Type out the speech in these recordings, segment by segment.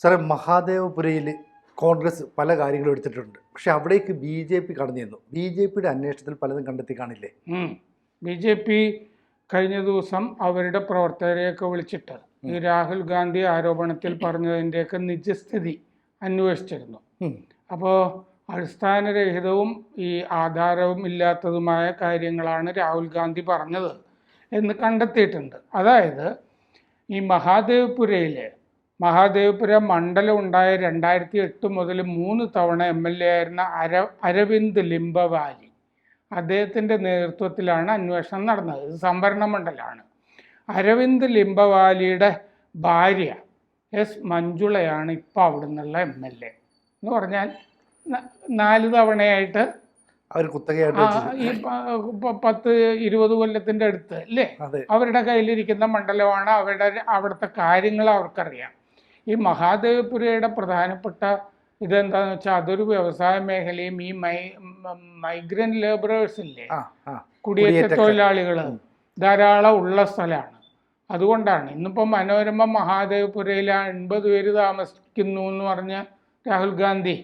സാറേ, മഹാദേവപുരയിൽ കോൺഗ്രസ് പല കാര്യങ്ങളും എടുത്തിട്ടുണ്ട്. പക്ഷെ അവിടേക്ക് BJP കടന്നു ചെന്നു. BJPയുടെ അന്വേഷണത്തിൽ പലതും കണ്ടെത്തി കാണില്ലേ? BJP കഴിഞ്ഞ ദിവസം അവരുടെ പ്രവർത്തകരെയൊക്കെ വിളിച്ചിട്ട് ഈ രാഹുൽ ഗാന്ധി ആരോപണത്തിൽ പറഞ്ഞതിൻ്റെയൊക്കെ നിജസ്ഥിതി അന്വേഷിച്ചിരുന്നു. അപ്പോൾ അടിസ്ഥാനരഹിതവും ഈ ആധാരവും ഇല്ലാത്തതുമായ കാര്യങ്ങളാണ് രാഹുൽ ഗാന്ധി പറഞ്ഞത് എന്ന് കണ്ടെത്തിയിട്ടുണ്ട്. അതായത് ഈ മഹാദേവപുര മണ്ഡലം ഉണ്ടായ 2008 മുതൽ 3 തവണ MLA ആയിരുന്ന അരവിന്ദ് ലിംബവാലി, അദ്ദേഹത്തിൻ്റെ നേതൃത്വത്തിലാണ് അന്വേഷണം നടന്നത്. ഇത് സംവരണ മണ്ഡലമാണ്. അരവിന്ദ് ലിംബവാലിയുടെ ഭാര്യ S. മഞ്ജുളയാണ് ഇപ്പോൾ അവിടെ നിന്നുള്ള MLA. എന്ന് പറഞ്ഞാൽ 4 തവണയായിട്ട് അവർ ഈ 10-20 കൊല്ലത്തിൻ്റെ അടുത്ത് അല്ലേ അവരുടെ കയ്യിലിരിക്കുന്ന മണ്ഡലമാണ്. അവിടുത്തെ കാര്യങ്ങൾ അവർക്കറിയാം. ഈ മഹാദേവപുരയുടെ പ്രധാനപ്പെട്ട ഇതെന്താണെന്ന് വെച്ചാൽ അതൊരു വ്യവസായ മേഖലയും ഈ മൈഗ്രൻ്റ് ലേബറേഴ്സ് ഇല്ലേ, കുടിയേറ്റ തൊഴിലാളികൾ ധാരാളം ഉള്ള സ്ഥലമാണ്. അതുകൊണ്ടാണ് ഇന്നിപ്പോൾ മനോരമ മഹാദേവപുരയിൽ 80 പേര് താമസിക്കുന്നു എന്ന് പറഞ്ഞ രാഹുൽ ഗാന്ധി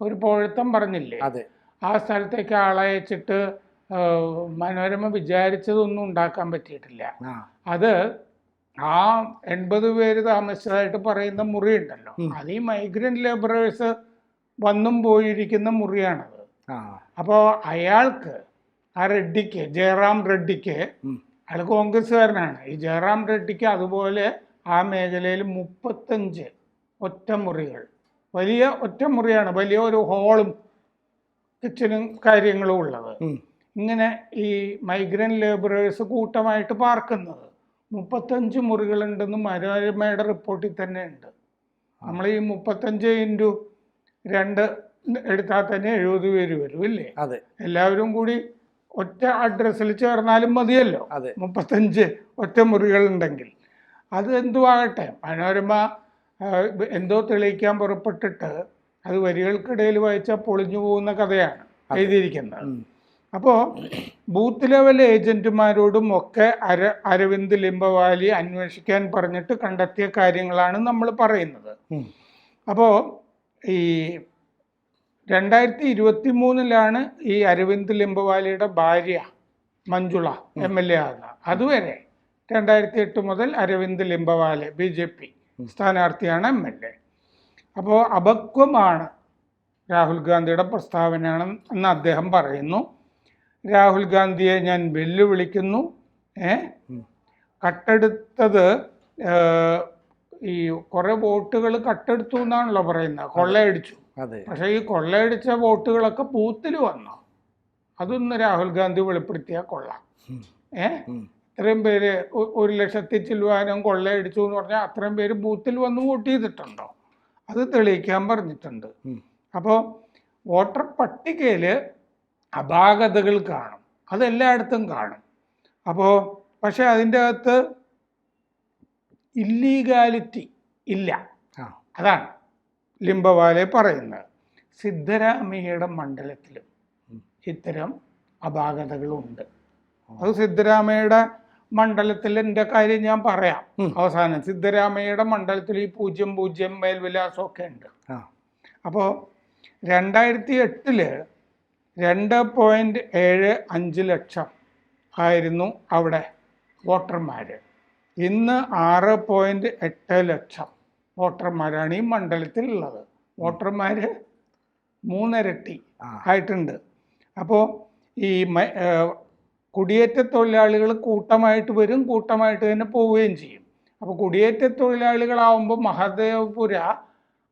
ഒരു പോഴത്തം പറഞ്ഞില്ലേ, ആ സ്ഥലത്തേക്ക് ആളയച്ചിട്ട് മനോരമ വിചാരിച്ചതൊന്നും ഉണ്ടാക്കാൻ പറ്റിയിട്ടില്ല. അത് ആ 80 പേര് താമസിച്ചതായിട്ട് പറയുന്ന മുറി ഉണ്ടല്ലോ, അത് ഈ മൈഗ്രൻ്റ് ലേബറേഴ്സ് വന്നും പോയിരിക്കുന്ന മുറിയാണത്. അപ്പോൾ അയാൾക്ക് ആ റെഡ്ഡിക്ക്, ജയറാം റെഡ്ഡിക്ക്, അയാൾ കോൺഗ്രസ്സുകാരനാണ്, ഈ ജയറാം റെഡ്ഡിക്ക് അതുപോലെ ആ മേഖലയിൽ 35 ഒറ്റമുറികൾ, വലിയ ഒറ്റമുറിയാണ്, വലിയ ഒരു ഹോളും കിച്ചനും കാര്യങ്ങളും ഉള്ളത്. ഇങ്ങനെ ഈ മൈഗ്രൻ്റ് ലേബറേഴ്സ് കൂട്ടമായിട്ട് പാർക്കുന്നത് 35 മുറികളുണ്ടെന്ന് മനോരമയുടെ റിപ്പോർട്ടിൽ തന്നെ ഉണ്ട്. നമ്മൾ ഈ 35x2 എടുത്താൽ തന്നെ 70 പേര് വരും ഇല്ലേ? എല്ലാവരും കൂടി ഒറ്റ അഡ്രസ്സിൽ ചേർന്നാലും മതിയല്ലോ 35 ഒറ്റ മുറികളുണ്ടെങ്കിൽ. അത് എന്തുവാകട്ടെ, മനോരമ എന്തോ തെളിയിക്കാൻ പുറപ്പെട്ടിട്ട് അത് വരികൾക്കിടയിൽ വായിച്ചാൽ പൊളിഞ്ഞു പോകുന്ന കഥയാണ് എഴുതിയിരിക്കുന്നത്. അപ്പോൾ ബൂത്ത് ലെവൽ ഏജന്റുമാരോടും ഒക്കെ അരവിന്ദ് ലിംബവാലി അന്വേഷിക്കാൻ പറഞ്ഞിട്ട് കണ്ടെത്തിയ കാര്യങ്ങളാണ് നമ്മൾ പറയുന്നത്. അപ്പോൾ ഈ 2023 ഈ അരവിന്ദ് ലിംബവാലിയുടെ ഭാര്യ മഞ്ജുള MLA ആകുന്നത്. അതുവരെ 2008 മുതൽ അരവിന്ദ് ലിംബവാലെ BJP സ്ഥാനാർത്ഥിയാണ് MLA. അപ്പോൾ അപക്വമാണ് രാഹുൽ ഗാന്ധിയുടെ പ്രസ്താവനയാണ് എന്ന് അദ്ദേഹം പറയുന്നു. രാഹുൽ ഗാന്ധിയെ ഞാൻ വെല്ലുവിളിക്കുന്നു. കട്ടെടുത്തത് ഈ കുറേ വോട്ടുകൾ കട്ടെടുത്തു എന്നാണല്ലോ പറയുന്നത്, കൊള്ളയടിച്ചു. പക്ഷേ ഈ കൊള്ളയടിച്ച വോട്ടുകളൊക്കെ ബൂത്തിൽ വന്നു. അതൊന്ന് രാഹുൽ ഗാന്ധി വെളിപ്പെടുത്തിയാൽ കൊള്ളാം. ഇത്രയും പേര് 1 ലക്ഷത്തി ചില്ലുവാനും കൊള്ളയടിച്ചു എന്ന് പറഞ്ഞാൽ അത്രയും പേര് ബൂത്തിൽ വന്ന് വോട്ട് ചെയ്തിട്ടുണ്ടോ? അത് തെളിയിക്കാൻ പറഞ്ഞിട്ടുണ്ട്. അപ്പോൾ വോട്ടർ പട്ടികയിൽ അപാകതകൾ കാണും, അതെല്ലായിടത്തും കാണും. അപ്പോൾ പക്ഷെ അതിൻ്റെ അകത്ത് ഇല്ലീഗാലിറ്റി ഇല്ല, അതാണ് ലിംബവാലെ പറയുന്നത്. സിദ്ധരാമയ്യയുടെ മണ്ഡലത്തിലും ഇത്തരം അപാകതകളുണ്ട്. അത് സിദ്ധരാമയ്യയുടെ മണ്ഡലത്തിൻ്റെ കാര്യം ഞാൻ പറയാം അവസാനം. സിദ്ധരാമയ്യയുടെ മണ്ഡലത്തിൽ ഈ 00 മേൽവിലാസമൊക്കെ ഉണ്ട്. അപ്പോൾ 2008 2.75 ലക്ഷം ആയിരുന്നു അവിടെ വോട്ടർമാർ. ഇന്ന് 6.8 ലക്ഷം വോട്ടർമാരാണ് ഈ മണ്ഡലത്തിലുള്ളത്. വോട്ടർമാർ 3 ഇരട്ടി ആയിട്ടുണ്ട്. അപ്പോൾ ഈ കുടിയേറ്റ തൊഴിലാളികൾ കൂട്ടമായിട്ട് വരും, കൂട്ടമായിട്ട് തന്നെ പോവുകയും ചെയ്യും. അപ്പോൾ കുടിയേറ്റ തൊഴിലാളികളാവുമ്പോൾ മഹാദേവപുര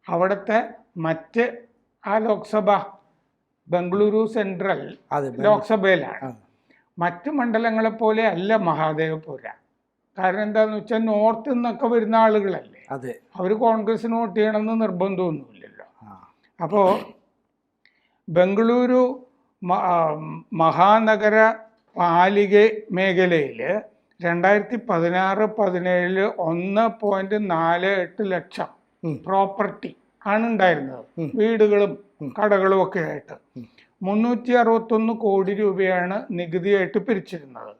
അവിടുത്തെ മറ്റ് ആ ലോക്സഭ ബംഗളൂരു സെൻട്രൽ ലോക്സഭയിലാണ്. മറ്റ് മണ്ഡലങ്ങളെപ്പോലെ അല്ല മഹാദേവപുര. കാരണം എന്താണെന്ന് വെച്ചാൽ നോർത്തിൽ നിന്നൊക്കെ വരുന്ന ആളുകളല്ലേ, അവർ കോൺഗ്രസിന് വോട്ട് ചെയ്യണമെന്ന് നിർബന്ധമൊന്നുമില്ലല്ലോ. അപ്പോൾ ബംഗളൂരു മഹാനഗര പാലിക മേഖലയിൽ 2016-17 1.48 ലക്ഷം പ്രോപ്പർട്ടി ആണ് ഉണ്ടായിരുന്നത്, വീടുകളും കടകളും ഒക്കെ ആയിട്ട്. 361 കോടി രൂപയാണ് നികുതിയായിട്ട് പിരിച്ചിരുന്നത്.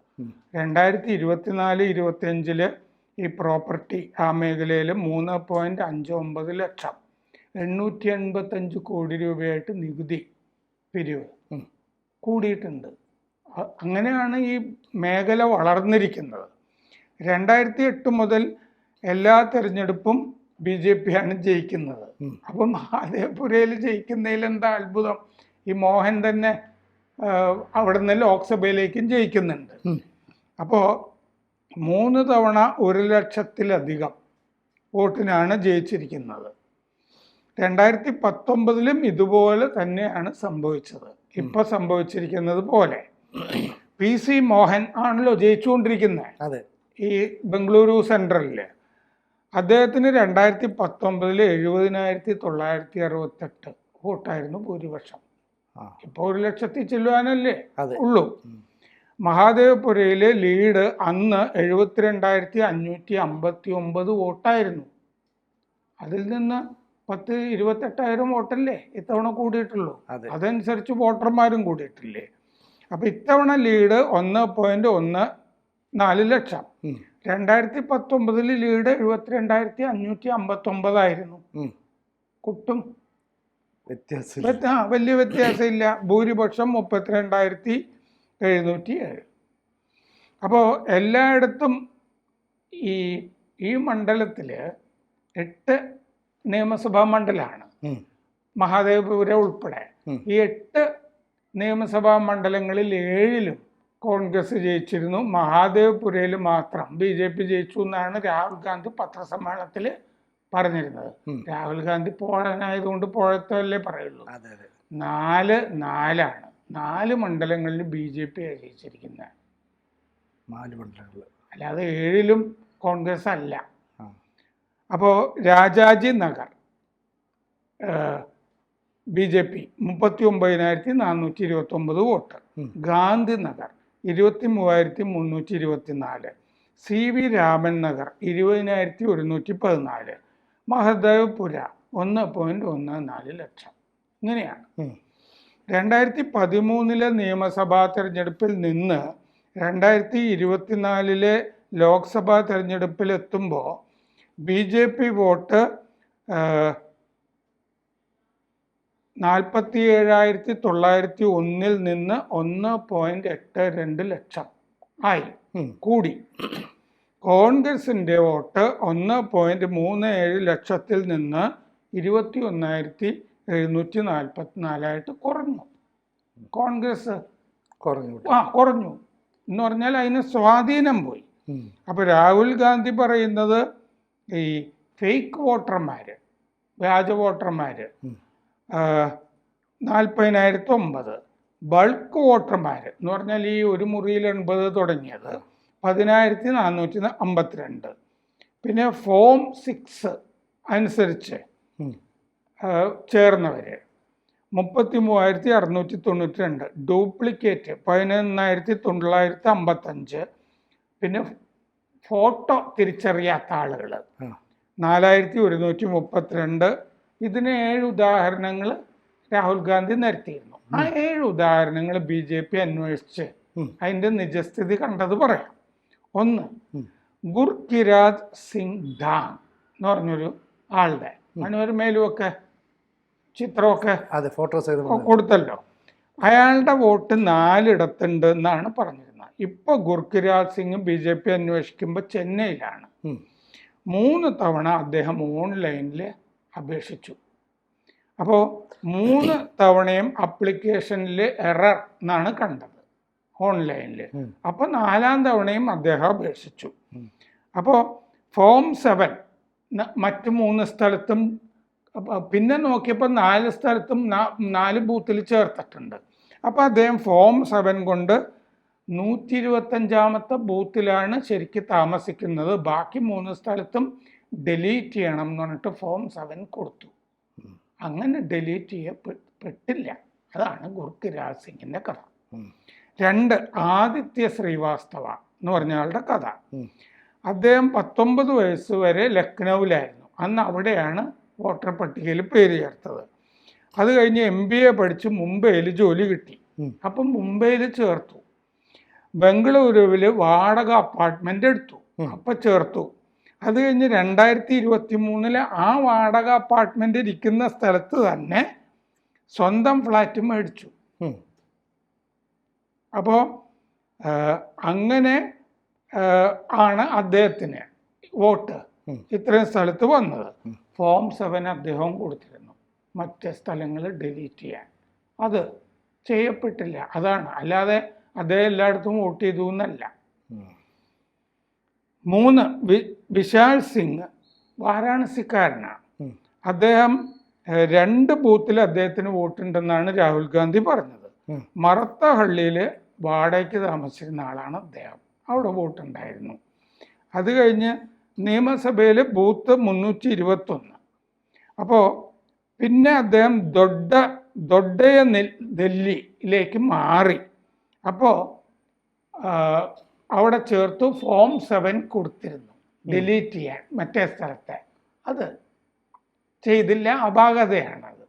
2024-25 ഈ പ്രോപ്പർട്ടി ആ മേഖലയിൽ 3.59 ലക്ഷം 885 കോടി രൂപയായിട്ട് നികുതി പിരിവ് കൂടിയിട്ടുണ്ട്. അങ്ങനെയാണ് ഈ മേഖല വളർന്നിരിക്കുന്നത്. 2008 മുതൽ എല്ലാ തെരഞ്ഞെടുപ്പും BJP ആണ് ജയിക്കുന്നത്. അപ്പം മഹാദേവപുരയിൽ ജയിക്കുന്നതിൽ എന്താ അത്ഭുതം? ഈ മോഹൻ തന്നെ അവിടെ നിന്ന് ലോക്സഭയിലേക്കും ജയിക്കുന്നുണ്ട്. അപ്പോൾ 3 തവണ 1 ലക്ഷത്തിലധികം വോട്ടിനാണ് ജയിച്ചിരിക്കുന്നത്. 2019 ഇതുപോലെ തന്നെയാണ് സംഭവിച്ചത്. ഇപ്പം സംഭവിച്ചിരിക്കുന്നത് പോലെ PC മോഹൻ ആണല്ലോ ജയിച്ചുകൊണ്ടിരിക്കുന്നത് ഈ ബംഗളൂരു സെൻട്രലിൽ. അദ്ദേഹത്തിന് 2019 70,968 വോട്ടായിരുന്നു ഭൂരിപക്ഷം. ഇപ്പോൾ 1 ലക്ഷത്തിൽ ചെല്ലുവാനല്ലേ ഉള്ളൂ. മഹാദേവപുരയിലെ ലീഡ് അന്ന് 72,559 വോട്ടായിരുന്നു. അതിൽ നിന്ന് 28,000 വോട്ടല്ലേ ഇത്തവണ കൂടിയിട്ടുള്ളൂ. അതനുസരിച്ച് വോട്ടർമാരും കൂടിയിട്ടില്ലേ? അപ്പം ഇത്തവണ ലീഡ് 1.14 ലക്ഷം. 2019 ലീഡ് 72,559 ആയിരുന്നു. കുട്ടും വലിയ വ്യത്യാസമില്ല. ഭൂരിപക്ഷം 32,707. അപ്പോൾ എല്ലായിടത്തും ഈ മണ്ഡലത്തിൽ 8 നിയമസഭാ മണ്ഡലമാണ്, മഹാദേവപുര ഉൾപ്പെടെ. ഈ 8 നിയമസഭാ മണ്ഡലങ്ങളിൽ 7ലും കോൺഗ്രസ് ജയിച്ചിരുന്നു. മഹാദേവപുരയിൽ മാത്രം BJP ജയിച്ചു എന്നാണ് രാഹുൽ ഗാന്ധി പത്രസമ്മേളനത്തിൽ പറഞ്ഞിരുന്നത്. രാഹുൽ ഗാന്ധി പോഴനായതുകൊണ്ട് പോഴത്തല്ലേ പറയുള്ളൂ. 4 മണ്ഡലങ്ങളിൽ BJP ജയിച്ചിരിക്കുന്നത്. 4 മണ്ഡലങ്ങൾ, അല്ലാതെ 7ലും കോൺഗ്രസ് അല്ല. അപ്പോൾ Rajaji Nagar BJP 39,429 vote. Gandhi Nagar 23,324. CV Raman Nagar 20,114. മഹദേവപുര 1.14 ലക്ഷം. ഇങ്ങനെയാണ്. 2013 നിയമസഭാ തെരഞ്ഞെടുപ്പിൽ നിന്ന് 2024 ലോക്സഭാ തെരഞ്ഞെടുപ്പിലെത്തുമ്പോൾ BJP വോട്ട് 47,901 നിന്ന് 1.82 ലക്ഷം ആയി കൂടി. കോൺഗ്രസിൻ്റെ വോട്ട് 1.37 ലക്ഷത്തിൽ നിന്ന് 21,744 കുറഞ്ഞു. കോൺഗ്രസ് കുറഞ്ഞു എന്ന് പറഞ്ഞാൽ അതിന് സ്വാധീനം പോയി. അപ്പോൾ രാഹുൽ ഗാന്ധി പറയുന്നത് ഈ ഫേക്ക് വോട്ടർമാർ, വ്യാജ വോട്ടർമാർ 40,009. ബൾക്ക് വോട്ടർമാർ എന്ന് പറഞ്ഞാൽ ഈ ഒരു മുറിയിൽ 80 തുടങ്ങിയത് 10,452. പിന്നെ ഫോം 6 അനുസരിച്ച് ചേർന്നവർ 33,692. ഡ്യൂപ്ലിക്കേറ്റ് 11,955. പിന്നെ ഫോട്ടോ തിരിച്ചറിയാത്ത ആളുകൾ 4,132. ഇതിന് 7 ഉദാഹരണങ്ങൾ രാഹുൽ ഗാന്ധി നിരത്തിയിരുന്നു. ആ 7 ഉദാഹരണങ്ങൾ BJP അന്വേഷിച്ച് അതിൻ്റെ നിജസ്ഥിതി കണ്ടത് പറയാം. 1, ഗുർകിരാജ് സിംഗ് ധാങ് എന്ന് പറഞ്ഞൊരു ആളുടെ മനോരമയിലും ഒക്കെ ചിത്രമൊക്കെ കൊടുത്തല്ലോ. അയാളുടെ വോട്ട് 4 ഇടത്തുണ്ട് എന്നാണ് പറഞ്ഞിരുന്നത്. ഇപ്പോൾ ഗുർകിരാജ് സിംഗ് BJP അന്വേഷിക്കുമ്പോൾ ചെന്നൈയിലാണ്. 3 തവണ അദ്ദേഹം ഓൺലൈനിൽ അപേക്ഷിച്ചു. അപ്പോൾ 3 തവണയും അപ്ലിക്കേഷനിൽ എറർ എന്നാണ് കണ്ടത് ഓൺലൈനിൽ. അപ്പോൾ 4ാം തവണയും അദ്ദേഹം അപേക്ഷിച്ചു. അപ്പോൾ ഫോം 7 മറ്റ് 3 സ്ഥലത്തും, പിന്നെ നോക്കിയപ്പോൾ 4 സ്ഥലത്തും 4 ബൂത്തിൽ ചേർത്തിട്ടുണ്ട്. അപ്പോൾ അദ്ദേഹം ഫോം 7 കൊണ്ട് 125ാമത്തെ ബൂത്തിലാണ് ശരിക്കും താമസിക്കുന്നത്. ബാക്കി 3 സ്ഥലത്തും ഡിലീറ്റ് ചെയ്യണം എന്ന് പറഞ്ഞിട്ട് ഫോം 7 കൊടുത്തു. അങ്ങനെ ഡിലീറ്റ് ചെയ്യപ്പെട്ടില്ല. അതാണ് ഗുർകിരാജ് സിംഗിൻ്റെ കഥ. 2, ആദിത്യ ശ്രീവാസ്തവ എന്ന് പറഞ്ഞ ആളുടെ കഥ. അദ്ദേഹം 19 വയസ്സ് വരെ ലക്നൗവിലായിരുന്നു. അന്ന് അവിടെയാണ് വോട്ടർ പട്ടികയിൽ പേര് ചേർത്തത്. അത് കഴിഞ്ഞ് MBA പഠിച്ച് മുംബൈയിൽ ജോലി കിട്ടി. അപ്പം മുംബൈയിൽ ചേർത്തു. ബംഗളൂരുവിൽ വാടക അപ്പാർട്ട്മെൻ്റ് എടുത്തു. അപ്പം ചേർത്തു. അത് കഴിഞ്ഞ് 2023 ആ വാടക അപ്പാർട്ട്മെന്റ് ഇരിക്കുന്ന സ്ഥലത്ത് തന്നെ സ്വന്തം ഫ്ലാറ്റ് മേടിച്ചു. അപ്പോൾ അങ്ങനെ ആണ് അദ്ദേഹത്തിന് വോട്ട് ഇത്രയും സ്ഥലത്ത് വന്നത്. ഫോം 7 അദ്ദേഹം കൊടുത്തിരുന്നു മറ്റ് സ്ഥലങ്ങൾ ഡിലീറ്റ് ചെയ്യാൻ. അത് ചെയ്യപ്പെട്ടില്ല. അതാണ്, അല്ലാതെ അദ്ദേഹം എല്ലായിടത്തും വോട്ട് ചെയ്തു എന്നല്ല. 3 വിശാൽ സിംഗ് വാരാണസിക്കാരനാണ്. അദ്ദേഹം 2 ബൂത്തിൽ അദ്ദേഹത്തിന് വോട്ടുണ്ടെന്നാണ് രാഹുൽ ഗാന്ധി പറഞ്ഞത്. മറത്തഹള്ളിയിൽ വാടകയ്ക്ക് താമസിച്ചിരുന്ന ആളാണ് അദ്ദേഹം. അവിടെ വോട്ടുണ്ടായിരുന്നു. അത് കഴിഞ്ഞ് നിയമസഭയിൽ ബൂത്ത് 321. അപ്പോൾ പിന്നെ അദ്ദേഹം ദൊഡ്ഡയ ദില്ലിയിലേക്ക് മാറി. അപ്പോൾ അവിടെ ചേർത്തു ഫോം 7 കൊടുത്തിരുന്നു ഡിലീറ്റ് ചെയ്യാൻ മറ്റേ സ്ഥലത്തെ. അത് ചെയ്തില്ല, അപാകതയാണത്.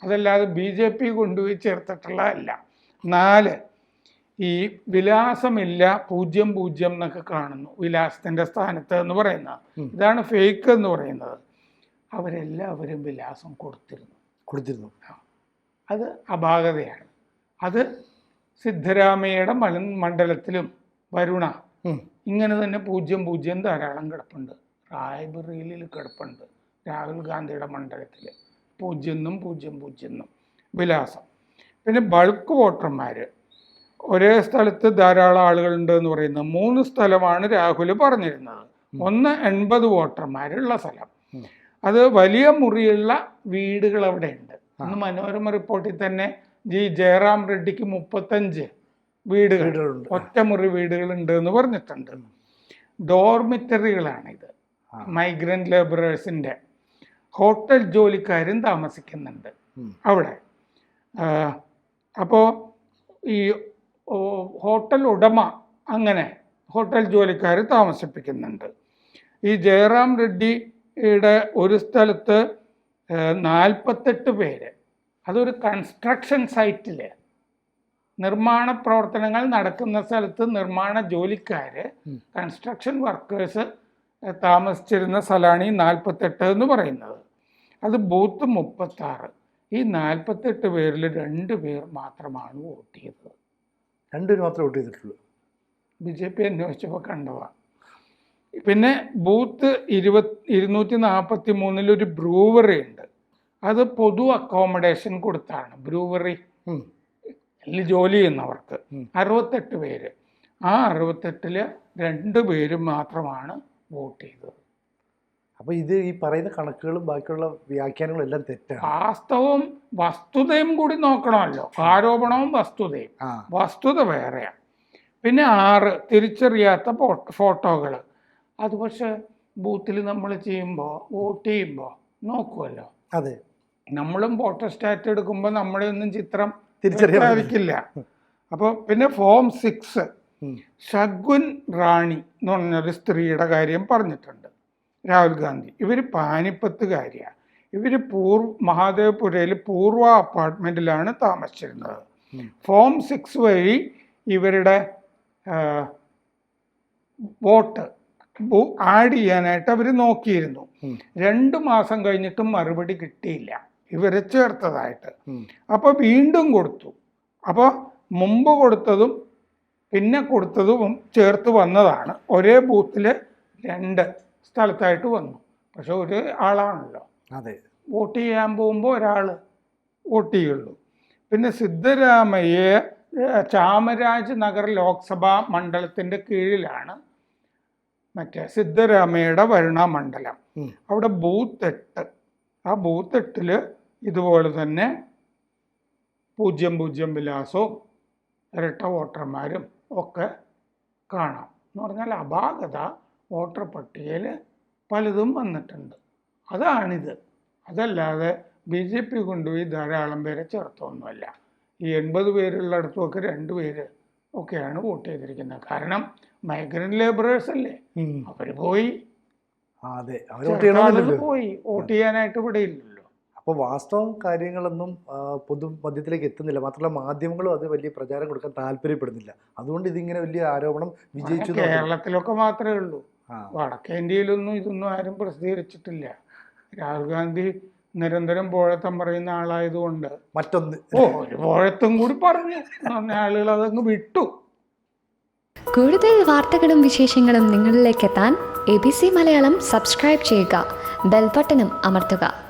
അതല്ലാതെ BJP കൊണ്ടുപോയി ചേർത്തിട്ടുള്ളതല്ല. 4 ഈ വിലാസമില്ല 00 എന്നൊക്കെ കാണുന്നു വിലാസത്തിൻ്റെ സ്ഥാനത്ത് എന്ന് പറയുന്നത്. ഇതാണ് ഫേക്ക് എന്ന് പറയുന്നത്. അവരെല്ലാവരും വിലാസം കൊടുത്തിരുന്നു. അത് അപാകതയാണ്. അത് സിദ്ധരാമയ്യയുടെ മണ്ഡലത്തിലും വരുണ ഇങ്ങനെ തന്നെ 00 ധാരാളം കിടപ്പുണ്ട്. റായ്ബറേലിയിൽ കിടപ്പുണ്ട്. രാഹുൽ ഗാന്ധിയുടെ മണ്ഡലത്തിൽ 0 വിലാസം. പിന്നെ ബൾക്ക് വോട്ടർമാർ ഒരേ സ്ഥലത്ത് ധാരാളം ആളുകളുണ്ട് എന്ന് പറയുന്നത് 3 സ്ഥലമാണ് രാഹുൽ പറഞ്ഞിരുന്നത്. ഒന്ന് 80 വോട്ടർമാരുള്ള സ്ഥലം. അത് വലിയ മുറിയുള്ള വീടുകൾ അവിടെ ഉണ്ട്. അന്ന് മനോരമ റിപ്പോർട്ടിൽ തന്നെ ജയറാം റെഡ്ഡിക്ക് 35 വീടുകൾ, ഒറ്റമുറി വീടുകൾ ഉണ്ട് എന്ന് പറഞ്ഞിട്ടുണ്ട്. ഡോർമിറ്ററികളാണിത്. മൈഗ്രന്റ് ലേബറേഴ്സിൻ്റെ ഹോട്ടൽ ജോലിക്കാരും താമസിക്കുന്നുണ്ട് അവിടെ. അപ്പോൾ ഈ ഹോട്ടൽ ഉടമ അങ്ങനെ ഹോട്ടൽ ജോലിക്കാർ താമസിപ്പിക്കുന്നുണ്ട്. ഈ ജയറാം റെഡ്ഡിയുടെ ഒരു സ്ഥലത്ത് 48 പേര്. അതൊരു കൺസ്ട്രക്ഷൻ സൈറ്റിൽ നിർമ്മാണ പ്രവർത്തനങ്ങൾ നടക്കുന്ന സ്ഥലത്ത് നിർമ്മാണ ജോലിക്കാർ, കൺസ്ട്രക്ഷൻ വർക്കേഴ്സ് താമസിച്ചിരുന്ന സ്ഥലമാണ് ഈ 48 എന്ന് പറയുന്നത്. അത് ബൂത്ത് 36. ഈ 48 പേരിൽ 2 പേർ മാത്രമാണ് വോട്ട് ചെയ്തത്. 2 പേര് മാത്രമേ വോട്ട് ചെയ്തിട്ടുള്ളൂ. BJP അന്വേഷിച്ചപ്പോൾ കണ്ടവ. പിന്നെ ബൂത്ത് 243 ഒരു ബ്രൂവറി ഉണ്ട്. അത് പൊതു അക്കോമഡേഷൻ കൊടുത്താണ്. ബ്രൂവറി ജോലി ചെയ്യുന്നവർക്ക് 68 പേര്. ആ 68-ൽ 2 പേരും മാത്രമാണ് വോട്ട് ചെയ്തത്. അപ്പോൾ ഇത് ഈ പറയുന്ന കണക്കുകളും ബാക്കിയുള്ള വ്യാഖ്യാനങ്ങളും എല്ലാം തെറ്റാണ്. വാസ്തവവും വസ്തുതയും കൂടി നോക്കണമല്ലോ. ആരോപണവും വസ്തുതയും. വസ്തുത വേറെയാണ്. പിന്നെ 6 തിരിച്ചറിയാത്ത ഫോട്ടോകൾ. അത് പക്ഷെ ബൂത്തിൽ നമ്മൾ ചെയ്യുമ്പോൾ വോട്ട് ചെയ്യുമ്പോൾ നോക്കുമല്ലോ. അതെ, നമ്മളും ഫോട്ടോസ്റ്റാറ്റ് എടുക്കുമ്പോൾ നമ്മുടെ ഒന്നും ചിത്രം തിരിച്ചറിയാതിരിക്കില്ല. അപ്പോൾ പിന്നെ ഫോം 6 ശഗുൻ റാണി എന്ന് പറഞ്ഞൊരു സ്ത്രീയുടെ കാര്യം പറഞ്ഞിട്ടുണ്ട് രാഹുൽ ഗാന്ധി. ഇവർ പാനിപ്പത്തുകാരിയാണ്. ഇവർ മഹാദേവപുരയിൽ പൂർവ അപ്പാർട്ട്മെൻറ്റിലാണ് താമസിച്ചിരുന്നത്. ഫോം 6 വഴി ഇവരുടെ വോട്ട് ആഡ് ചെയ്യാനായിട്ട് അവർ നോക്കിയിരുന്നു. 2 മാസം കഴിഞ്ഞിട്ടും മറുപടി കിട്ടിയില്ല ഇവരെ ചേർത്തതായിട്ട്. അപ്പോൾ വീണ്ടും കൊടുത്തു. അപ്പോൾ മുമ്പ് കൊടുത്തതും പിന്നെ കൊടുത്തതും ചേർത്ത് വന്നതാണ്. ഒരേ ബൂത്തിൽ 2 സ്ഥലത്തായിട്ട് വന്നു. പക്ഷെ ഒരു ആളാണല്ലോ. അതെ, വോട്ട് ചെയ്യാൻ പോകുമ്പോൾ ഒരാൾ വോട്ട് ചെയ്യുള്ളൂ. പിന്നെ സിദ്ധരാമയ്യ ചാമരാജ് നഗർ ലോക്സഭാ മണ്ഡലത്തിൻ്റെ കീഴിലാണ് മറ്റേ സിദ്ധരാമയ്യയുടെ വരുണ മണ്ഡലം. അവിടെ ബൂത്ത് 8. ആ ബൂത്ത് 8-ൽ ഇതുപോലെ തന്നെ 00 വിലാസവും ഇരട്ട വോട്ടർമാരും ഒക്കെ കാണാം. എന്ന് പറഞ്ഞാൽ അപാകത വോട്ടർ പട്ടികയിൽ പലതും വന്നിട്ടുണ്ട്. അതാണിത്. അതല്ലാതെ BJP കൊണ്ടുപോയി ധാരാളം പേരെ ചേർത്തൊന്നുമല്ല. ഈ 80 പേരുള്ളിടത്തുമൊക്കെ 2 പേര് ഒക്കെയാണ് വോട്ട് ചെയ്തിരിക്കുന്നത്. കാരണം മൈഗ്രന്റ് ലേബറേഴ്സ് അല്ലേ, അവർ പോയി പോയി വോട്ട് ചെയ്യാനായിട്ട് ഇവിടെ ഇല്ലല്ലോ. അപ്പോൾ വാസ്തവം കാര്യങ്ങളൊന്നും പൊതുമധ്യത്തിലേക്ക് എത്തുന്നില്ല. മാത്രമല്ല മാധ്യമങ്ങളും അത് വലിയ പ്രചാരം കൊടുക്കാൻ താല്പര്യപ്പെടുന്നില്ല. അതുകൊണ്ട് ഇതിങ്ങനെ വലിയ ആരോപണം വിജയിച്ചു. കേരളത്തിലൊക്കെ മാത്രമേ ഉള്ളൂ. വടക്കേ ഇന്ത്യയിലൊന്നും ഇതൊന്നും ആരും പ്രസിദ്ധീകരിച്ചിട്ടില്ല. രാഹുൽ ഗാന്ധി നിരന്തരം പോഴത്തം പറയുന്ന ആളായതുകൊണ്ട് മറ്റൊന്ന് ഒരു പോഴത്തും കൂടി പറഞ്ഞു എന്ന് പറഞ്ഞ ആളുകൾ അതങ്ങ് വിട്ടു. കൂടുതൽ വാർത്തകളും വിശേഷങ്ങളും നിങ്ങളിലേക്ക് എത്താൻ ABC മലയാളം സബ്സ്ക്രൈബ് ചെയ്യുക, ബെൽബട്ടനും അമർത്തുക.